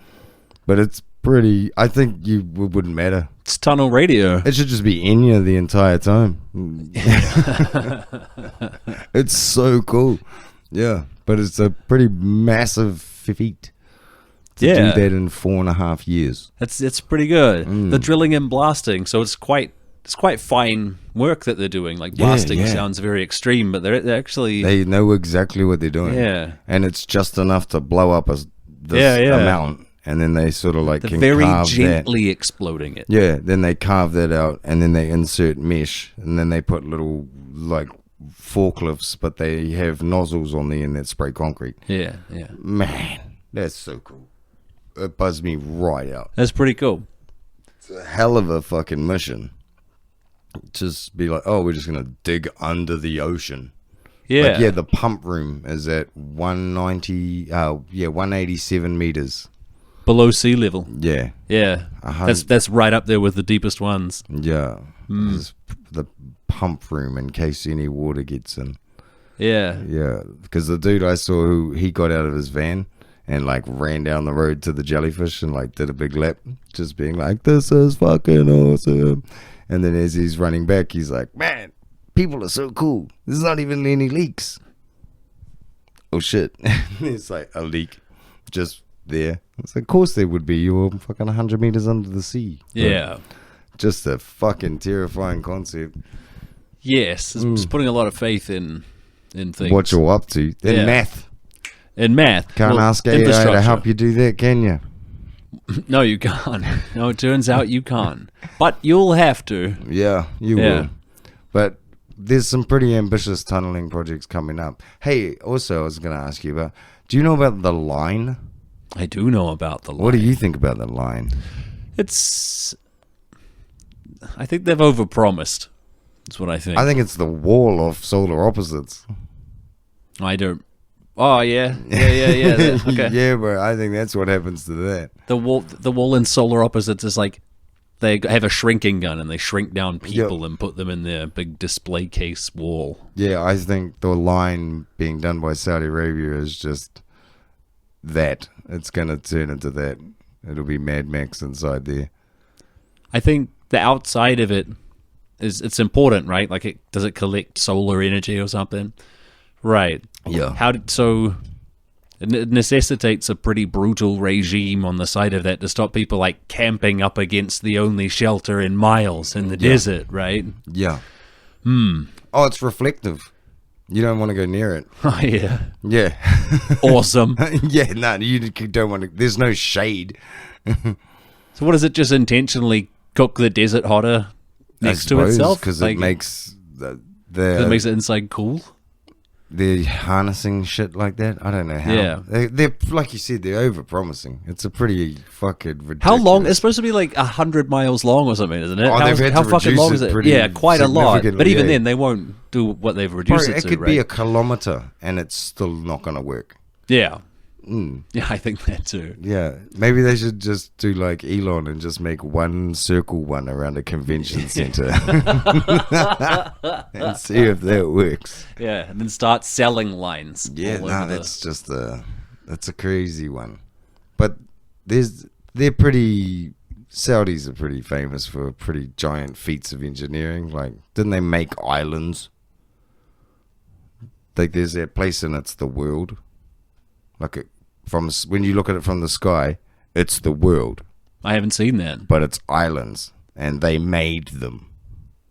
but it's pretty. I think it wouldn't matter. It's tunnel radio. It should just be Enya the entire time. It's so cool. Yeah, but it's a pretty massive feat to Yeah. do that in 4.5 years. It's pretty good. Mm. The drilling and blasting, so it's quite fine work that they're doing. Like Yeah, blasting yeah. sounds very extreme, but they're actually They know exactly what they're doing. yeah. And it's just enough to blow up this Yeah, yeah. amount. And then they sort of like They're can very carve gently exploding it. that. Yeah, then they carve that out and then they insert mesh and then they put little like forklifts, but they have nozzles on the end that spray concrete. Yeah, yeah. Man, that's so cool. It buzzed me right out. That's pretty cool. It's a hell of a fucking mission. Just be like, oh, we're just gonna dig under the ocean. Yeah. But yeah, the pump room is at 187 meters. Below sea level. Yeah, Yeah. That's right up there with the deepest ones. yeah. This is the pump room in case any water gets in. Yeah. Yeah, because the dude I saw, who he got out of his van and like ran down the road to the jellyfish and like did a big lap, just being like, "This is fucking awesome." And then as he's running back, he's like, "Man, people are so cool. There's not even any leaks." Oh shit! It's like a leak just there. It's like, of course there would be. You were fucking 100 meters under the sea. But Yeah. just a fucking terrifying concept. Yes. It's putting a lot of faith in things. What you're up to in Yeah. math. In math. Can't Well, ask AI to infrastructure. help you do that, can you? No, you can't. No, it turns out you can't. But you'll have to. Yeah, you Yeah. will. But there's some pretty ambitious tunneling projects coming up. Hey, also, I was going to ask you about, do you know about the line? I do know about the line. What do you think about the line? I think they've overpromised. That's what I think. I think it's the wall of solar opposites. I don't. Oh yeah. Yeah. Okay. Yeah, but I think that's what happens to that. The wall in Solar Opposites is like they have a shrinking gun and they shrink down people and put them in their big display case wall. Yeah, I think the line being done by Saudi Arabia is just that. It's going to turn into that. It'll be Mad Max inside there. I think the outside of it it's important, right? Like, does it collect solar energy or something? Right. Yeah. It necessitates a pretty brutal regime on the side of that to stop people like camping up against the only shelter in miles in the desert, right? Yeah. Oh, it's reflective. You don't want to go near it. Oh, yeah. Yeah. Awesome. Yeah, no, you don't want to. There's no shade. So what does it just intentionally cook the desert hotter next to itself? Because it makes it makes it inside cool? They're harnessing shit like that. I don't know how. Yeah. They're like you said, they're over-promising. It's a pretty fucking ridiculous. How long? It's supposed to be like 100 miles long or something, isn't it? Oh, they've had how to fucking long reduce is it it? pretty Yeah, quite a lot. But even yeah. then, they won't do what they've reduced it to, It could right? be a kilometer, and it's still not going to work. Yeah. Yeah, I think that too. Yeah, maybe they should just do like Elon and just make one circle one around a convention center and see if that works. Yeah, and then start selling lines. Yeah, all no, over that's just that's a crazy one. But they're pretty. Saudis are pretty famous for pretty giant feats of engineering. Like, didn't they make islands? Like, there's that place and it's the world. Like, when you look at it from the sky, it's the world. I haven't seen that. But it's islands, and they made them.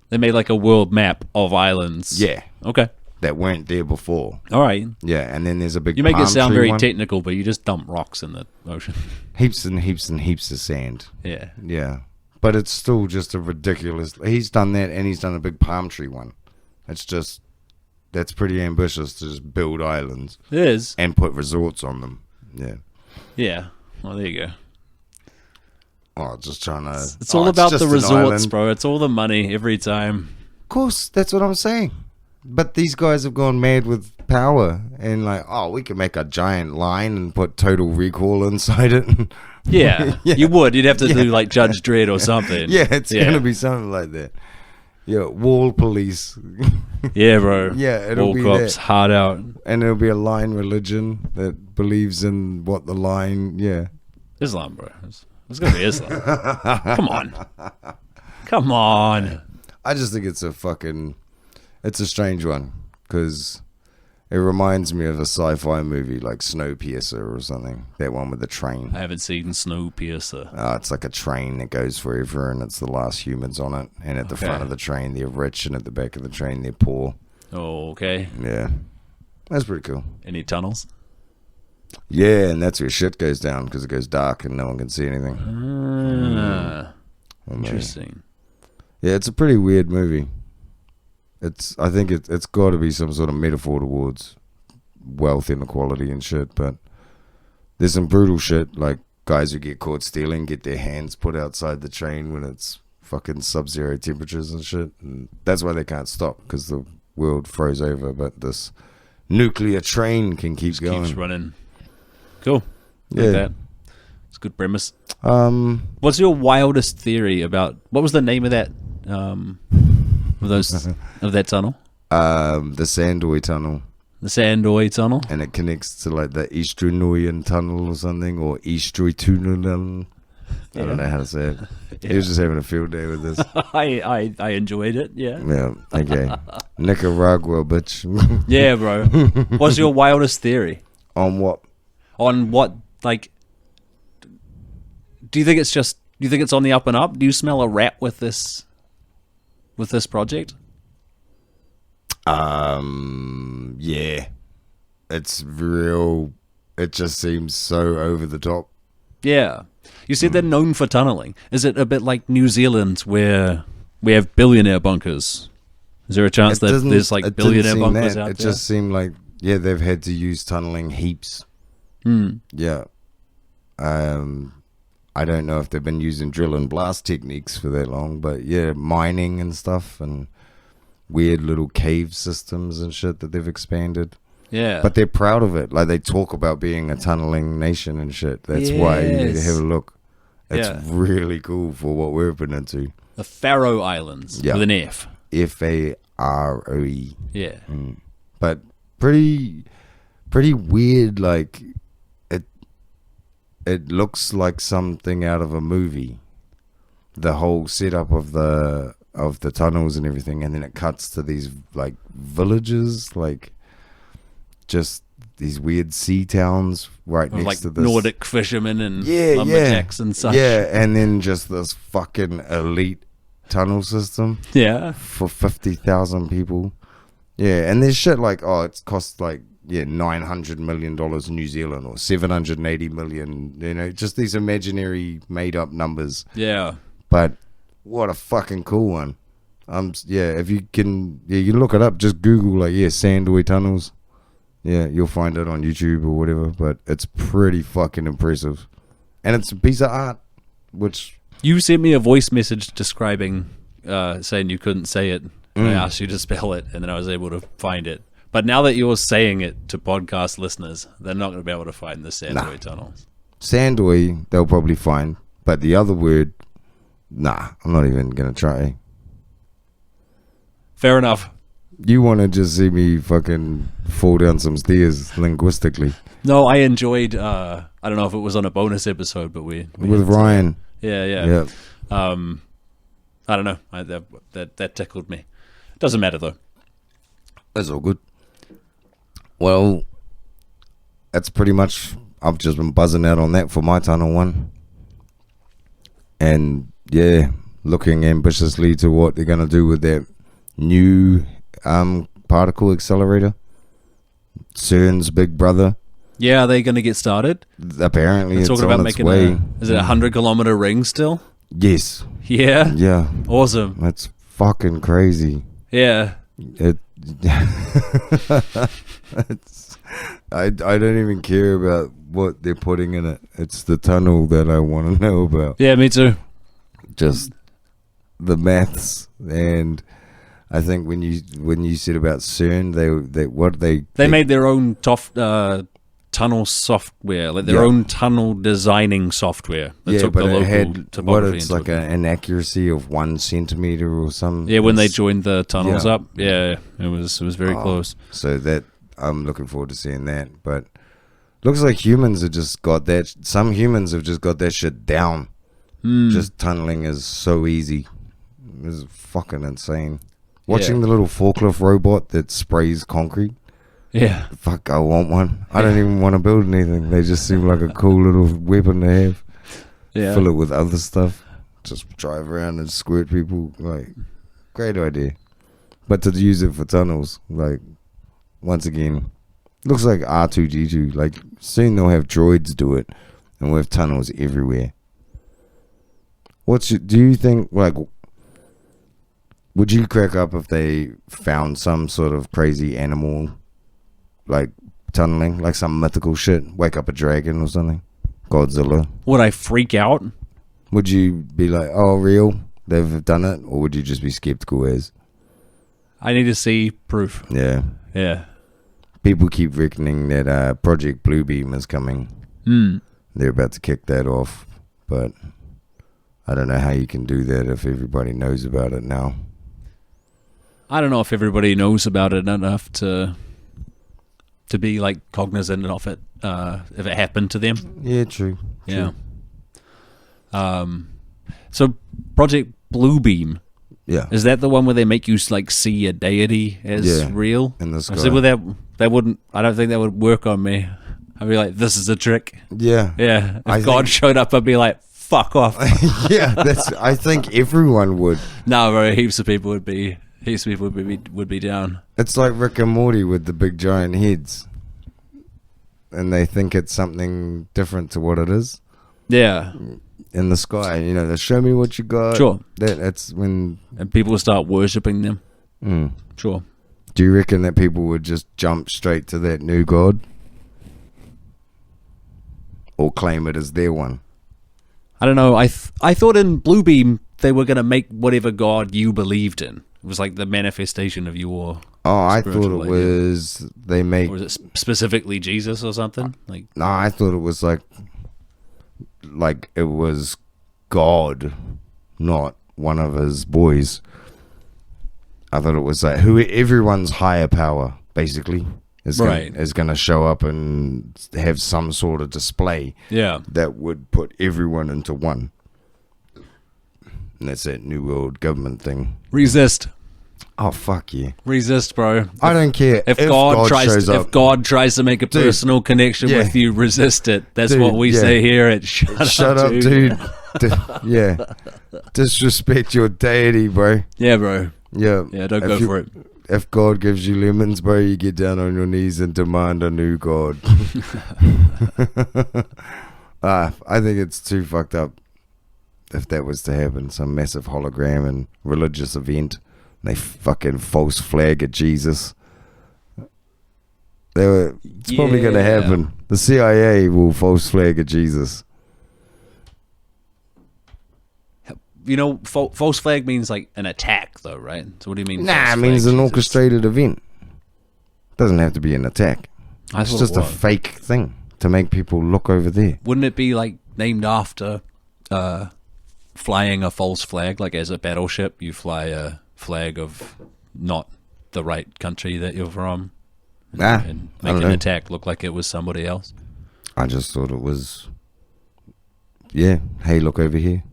They made like a world map of islands. Yeah. Okay. That weren't there before. All right. Yeah, and then there's a big You make palm it sound tree very one. technical, but you just dump rocks in the ocean. Heaps and heaps and heaps of sand. Yeah. Yeah. But it's still just a ridiculous... He's done that, and he's done a big palm tree one. It's just... That's pretty ambitious to just build islands. It is. And put resorts on them. Yeah. Yeah. Well, there you go. Oh, just trying to... It's all about the resorts, bro. It's all the money every time. Of course, that's what I'm saying. But these guys have gone mad with power and like, oh, we can make a giant line and put Total Recall inside it. Yeah, Yeah. you would. You'd have to do like Judge Dredd or something. Yeah, it's going to be something like that. Yeah, wall police. Yeah, bro. Yeah, it'll Wall be cops, that. hard out. And there'll be a line religion that believes in what the line, yeah. Islam, bro. It's going to be Islam. Come on. Come on. I just think it's a strange one because it reminds me of a sci-fi movie like Snowpiercer or something. That one with the train. I haven't seen Snowpiercer. It's like a train that goes forever and it's the last humans on it. And at the front of the train, they're rich, and at the back of the train, they're poor. Oh, okay. Yeah. That's pretty cool. Any tunnels? Yeah, and that's where shit goes down because it goes dark and no one can see anything. Interesting. Yeah, it's a pretty weird movie. I think it's got to be some sort of metaphor towards wealth inequality and shit, but there's some brutal shit, like guys who get caught stealing get their hands put outside the train when it's fucking sub-zero temperatures and shit, and that's why they can't stop, because the world froze over, but this nuclear train can keep going. Keeps running. Cool. Yeah. Like that. It's a good premise. What's your wildest theory about, what was the name of that of that tunnel? The Sandoy Tunnel. The Sandoy Tunnel? And it connects to like the Eastrunoyan Tunnel or something, or Eastruitunnel. I don't know how to say it. He was just having a field day with this. I enjoyed it, yeah. Yeah, okay. Nicaragua, bitch. Yeah, bro. What's your wildest theory? On what? On what, like, do you think it's on the up and up? Do you smell a rat with this project? Yeah. It's real. It just seems so over the top. Yeah. You said they're known for tunneling. Is it a bit like New Zealand where we have billionaire bunkers? Is there a chance that there's like billionaire bunkers out there? It just seemed like, yeah, they've had to use tunneling heaps. Yeah. I don't know if they've been using drill and blast techniques for that long, but yeah, mining and stuff and weird little cave systems and shit that they've expanded. Yeah. But they're proud of it. Like, they talk about being a tunneling nation and shit. That's why you need to have a look. It's really cool for what we've been into. The Faroe Islands with an F. Faroe. Yeah. But pretty weird, like, it looks like something out of a movie. The whole setup of the tunnels and everything, and then it cuts to these like villages, like just these weird sea towns right next like to this Nordic fishermen and lumberjacks and such. Yeah, and then just this fucking elite tunnel system. Yeah. For 50,000 people. Yeah, and there's shit like, oh, it costs like, $900 million New Zealand or 780 million, just these imaginary made up numbers. Yeah. But what a fucking cool one. If you can, you look it up, just Google like, Sandoi tunnels. Yeah, you'll find it on YouTube or whatever, but it's pretty fucking impressive. And it's a piece of art, which... You sent me a voice message describing, saying you couldn't say it. I asked you to spell it, and then I was able to find it. But now that you're saying it to podcast listeners, they're not going to be able to find the Sandoi tunnels. Sandoi, they'll probably find. But the other word, I'm not even going to try. Fair enough. You want to just see me fucking fall down some stairs linguistically. No, I enjoyed, I don't know if it was on a bonus episode, but we with Ryan. Yeah. I don't know. That tickled me. Doesn't matter, though. That's all good. Well, that's pretty much... I've just been buzzing out on that for my tunnel one. And, looking ambitiously to what they're going to do with that new particle accelerator. CERN's big brother. Yeah, are they going to get started? Apparently, it's talking on about its making way. is it a 100-kilometer ring still? Yes. Yeah? Yeah. Awesome. That's fucking crazy. Yeah. I don't even care about what they're putting in it. It's the tunnel that I want to know about. Yeah, me too. Just the maths, and I think when you said about CERN, they made their own tunnel software, like their own tunnel designing software. That took but the it local had topography it's into like an accuracy of 1 centimeter or something. Yeah, when they joined the tunnels Yeah. up, it was very close. So that I'm looking forward to seeing that. But looks like humans have just got that. Some humans have just got that shit down. Just tunneling is so easy. It's fucking insane. Watching the little forklift robot that sprays concrete. Yeah. Fuck, I want one. I don't even want to build anything. They just seem like a cool little weapon to have. Yeah. Fill it with other stuff. Just drive around and squirt people. Like, great idea. But to use it for tunnels, like, once again, looks like R2-D2. Like, soon they'll have droids do it. And we'll have tunnels everywhere. Do you think, like, would you crack up if they found some sort of crazy animal, like, tunneling, like some mythical shit, wake up a dragon or something, Godzilla? Would I freak out? Would you be like, oh, real? They've done it? Or would you just be skeptical as? I need to see proof. Yeah. Yeah. People keep reckoning that Project Bluebeam is coming. They're about to kick that off, but I don't know how you can do that if everybody knows about it now. I don't know if everybody knows about it enough to be like cognizant of it if it happened to them. Yeah, true. Yeah. So Project Bluebeam. Yeah. Is that the one where they make you like see a deity as real? In the sky. I said, well, that wouldn't. I don't think that would work on me. I'd be like, this is a trick. Yeah. Yeah. If God showed up, I'd be like, fuck off. Yeah, I think everyone would. No, bro, heaps of people would be down. It's like Rick and Morty with the big giant heads. And they think it's something different to what it is. Yeah. In the sky, they show me what you got. Sure. That's when... And people start worshipping them. Sure. Do you reckon that people would just jump straight to that new god? Or claim it as their one? I don't know. I thought in Bluebeam they were going to make whatever god you believed in. It was like the manifestation of your... Oh, I thought it was... They make... Or was it specifically Jesus or something? Like, no, I thought it was like it was God, not one of his boys. I thought it was like everyone's higher power, basically. is Right. going to show up and have some sort of display Yeah. that would put everyone into one. And that's that New World government thing. Resist. Oh, fuck yeah. Resist, bro. I don't care. If God shows up. if God tries to make a personal connection yeah. with you, resist it. That's Dude, what we yeah. say here at Shut Up, dude. Yeah. Disrespect your deity, bro. Yeah, bro. Yeah. Yeah, don't go for it. If God gives you lemons, bro, you get down on your knees and demand a new God. I think it's too fucked up if that was to happen. Some massive hologram and religious event. They fucking false flag at Jesus. It's probably going to happen. The CIA will false flag at Jesus. You know, false flag means like an attack, though, right? So what do you mean? Nah, false it means flag, an Jesus? orchestrated event. Doesn't have to be an attack. That's It's what just it a was. fake thing to make people look over there. Wouldn't it be like named after flying a false flag? Like as a battleship, you fly a flag of not the right country that you're from, Nah, and I make don't an know. attack look like it was somebody else. I just thought it was, yeah, hey, look over here.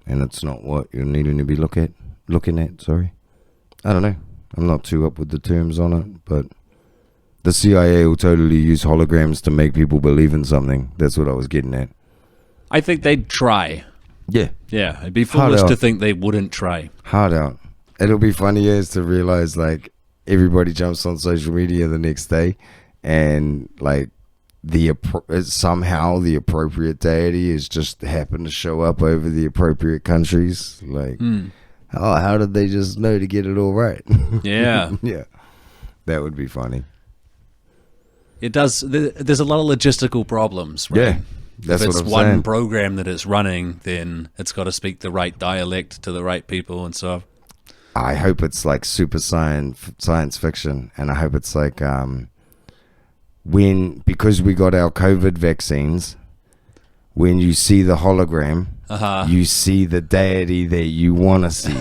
And it's not what you're needing to be looking at, sorry. I don't know. I'm not too up with the terms on it, but the CIA will totally use holograms to make people believe in something. That's what I was getting at. I think they'd try. Yeah, Yeah, it'd be Hard foolish to out. think they wouldn't try. hard out. It'll be funny as to realize, like, everybody jumps on social media the next day and, like, somehow the appropriate deity is just happen to show up over the appropriate countries. Like, how did they just know to get it all right? Yeah. Yeah, that would be funny. It does. There's a lot of logistical problems, right? Yeah, that's if what it's I'm one saying. program that it's running, then it's got to speak the right dialect to the right people and stuff. I hope it's like super science fiction, and I hope it's like because we got our COVID vaccines, when you see the hologram, you see the deity that you want to see.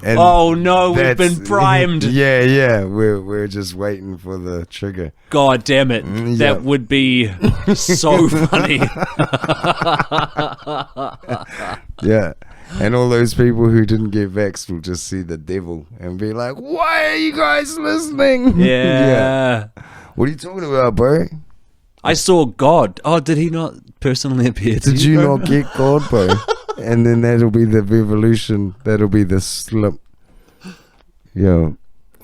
And Oh no, we've that's- been primed. Yeah, we're just waiting for the trigger. God damn it. Yeah. That would be so funny. Yeah. And all those people who didn't get vaxxed will just see the devil and be like, why are you guys listening? Yeah. What are you talking about, bro? I saw God. Oh, did he not personally appear to Did you not get God, bro? And then that'll be the revolution. That'll be the slip. Yeah.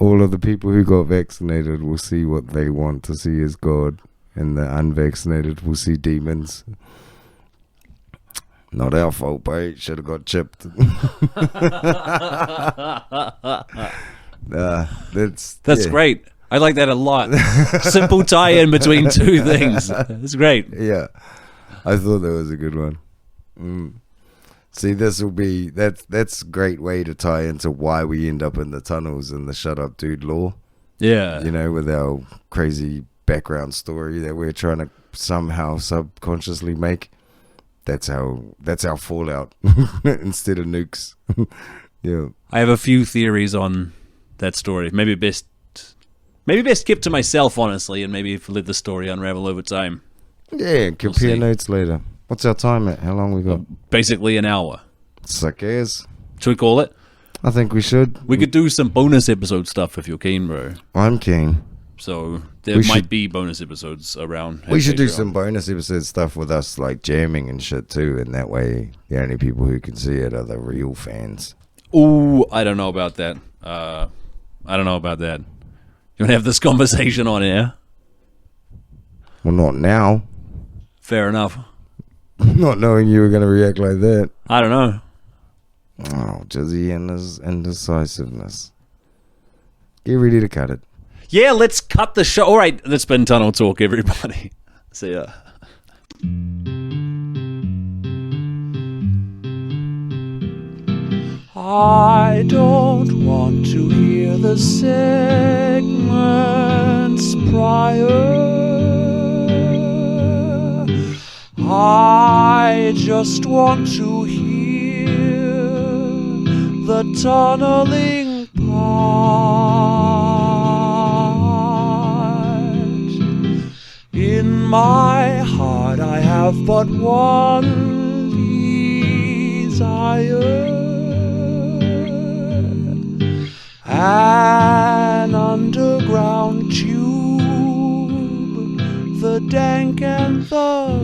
All of the people who got vaccinated will see what they want to see as God. And the unvaccinated will see demons. Not our fault, bro. Should have got chipped. That's yeah. great. I like that a lot. Simple tie-in between two things. That's great. Yeah, I thought that was a good one. See, this will be that's a great way to tie into why we end up in the tunnels and the shut up dude law. Yeah. You know, with our crazy background story that we're trying to somehow subconsciously make. That's our fallout instead of nukes. Yeah. I have a few theories on that story. Maybe best kept to myself, honestly, and maybe let the story unravel over time. Yeah, compare see. notes later. What's our time at? How long we got? Basically an hour. Suck ass. Should we call it? I think we should. We could do some bonus episode stuff if you're keen, bro. I'm keen. So there We might should- be bonus episodes around. We should do Patreon. some bonus episode stuff with us, like jamming and shit too, and that way the only people who can see it are the real fans. Ooh, I don't know about that. You want to have this conversation on air? Well, not now. Fair enough. Not knowing you were going to react like that. I don't know. Oh, Jizzy and his indecisiveness. Get ready to cut it. Yeah, let's cut the show. All right, that's been Tunnel Talk, everybody. See ya. I don't want to hear the segments prior. I just want to hear the tunneling part. In my heart I have but one desire, an underground tube, the dank and the